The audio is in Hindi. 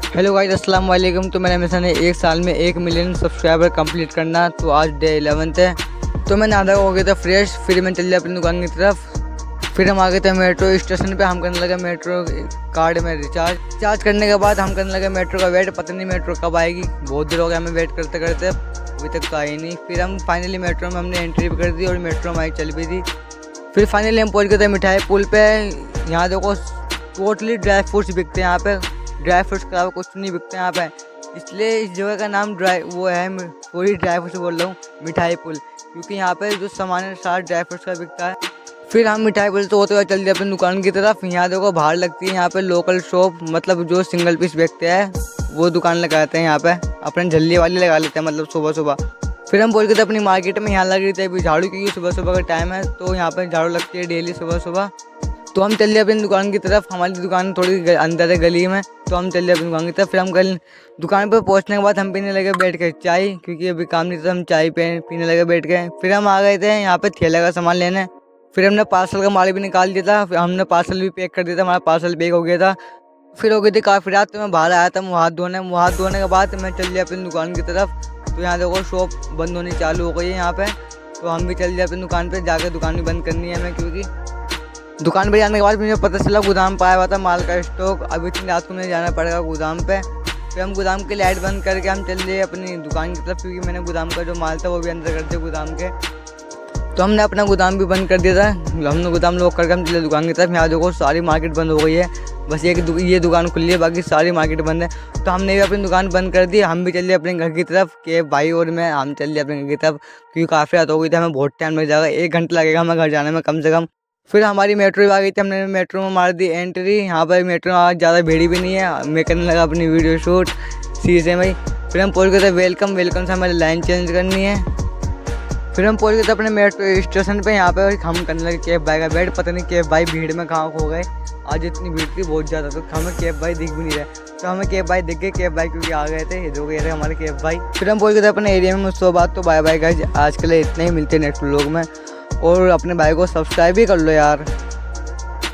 हेलो गाइस, अस्सलाम वालेकुम। तो मेरा मिशन है 1 साल में 1 मिलियन सब्सक्राइबर कंप्लीट करना। तो आज डे 11 है। तो मैंने आधा हो गया था फ्रेश, फिर मैं चल लिया अपनी दुकान की तरफ। फिर हम आ गए थे मेट्रो स्टेशन पे। हम करने लगे मेट्रो कार्ड में रिचार्ज करने के बाद हम करने लगे मेट्रो का वेट। पता नहीं मेट्रो कब आएगी, बहुत देर हो गया हमें वेट करते करते, अभी तक तो आई नहीं। फिर हम फाइनली मेट्रो में हमने एंट्री भी कर दी और मेट्रो हमारी चल भी दी। फिर फाइनली हम पहुँच गए थे मिठाई पुल पे। यहाँ देखो टोटली ड्राई फ्रूट्स बिकते हैं यहाँ पे। ड्राई फ्रूट्स के अलावा कुछ नहीं बिकते यहाँ पे, इसलिए इस जगह का नाम पूरी ड्राई फ्रूट्स बोल रहा हूँ, मिठाई पुल, क्योंकि यहाँ पे जो सामान है सारा ड्राई फ्रूट्स का बिकता है। फिर हम मिठाई पुल तो होते हुए चल दिए अपनी दुकान की तरफ। यहाँ देखो बाहर लगती है यहाँ पे लोकल शॉप, मतलब जो सिंगल पीस बेचते हैं वो दुकान लगाते हैं यहाँ पे, अपने झल्ली वाली लगा लेते हैं, मतलब सुबह सुबह। फिर हम बोल गए थे अपनी मार्केट में, यहाँ लग रही थी अभी झाड़ू, क्योंकि सुबह सुबह का टाइम है तो यहाँ पर झाड़ू लगती है डेली सुबह सुबह। तो हम चल रहे अपनी दुकान की तरफ। हमारी दुकान थोड़ी अंदर है गली में, तो हम चल रहे अपनी दुकान की तरफ। फिर हम कल दुकान पर पहुंचने के बाद हम पीने लगे बैठ के चाय, क्योंकि अभी काम नहीं था, हम चाय पीने लगे बैठ के। फिर हम आ गए थे यहाँ पे ठेले का सामान लेने। फिर हमने पार्सल का माल भी निकाल दिया था, फिर हमने पार्सल भी पैक कर दिया था, हमारा पार्सल पैक हो गया था। फिर हो गई थी काफ़ी रात, तो मैं बाहर आया था मुँह हाथ धोने के बाद मैं चल लिया अपनी दुकान की तरफ। तो यहाँ देखो शॉप बंद होनी चालू हो गई है यहाँ पे, तो हम भी चल दिए अपनी दुकान पे। जाकर दुकान भी बंद करनी है हमें, क्योंकि दुकान पे जाने के बाद मुझे पता चला गोदाम पाया हुआ था माल का स्टॉक, अभी इतनी रात को मुझे जाना पड़ेगा गोदाम पे। फिर हम गोदाम की लाइट बंद करके हम चल दिए अपनी दुकान की तरफ, क्योंकि मैंने गोदाम का जो माल था वो भी अंदर कर दिया गोदाम के। तो हमने अपना गोदाम भी बंद कर दिया था, हमने गोदाम लॉक करके हम चले दुकान की तरफ। यहाँ देखो सारी मार्केट बंद हो गई है, बस ये दुकान खुली है, बाकी सारी मार्केट बंद है। तो हमने भी अपनी दुकान बंद कर दी, हम भी चल दिए अपने घर की तरफ। के भाई और मैं हम चल दिए अपने घर की तरफ, क्योंकि काफ़ी रात हो गई थी, हमें बहुत टाइम लग जाएगा, 1 घंटा लगेगा हमें घर जाने में कम से कम। फिर हमारी मेट्रो भी आ गई थी, हमने मेट्रो में मार दी एंट्री। यहाँ पर मेट्रो में आज ज़्यादा भीड़ भी नहीं है, मैं करने लगा अपनी वीडियो शूट शीशे में। फिर हम पहुँच गए थे वेलकम से हमारी लाइन चेंज करनी है। फिर हम पहुँच गए थे अपने मेट्रो स्टेशन पे। यहाँ पे हम करने लगे कैब भाई का वेट, पता नहीं कैब भाई भीड़ में कहाँ खो गए, आज इतनी भीड़ थी बहुत ज़्यादा, तो हमें कैब भाई दिख भी नहीं रहे। तो हमें कैब भाई दिख गए, कैब भाई क्योंकि आ गए थे, जो गए थे हमारे कैब भाई। फिर हम पहुँच गए थे अपने एरिया में। उसके बाद तो बाय बाय गाइस, आज के लिए इतने ही, मिलते हैं नेक्स्ट व्लॉग में। और अपने भाई को सब्सक्राइब भी कर लो यार।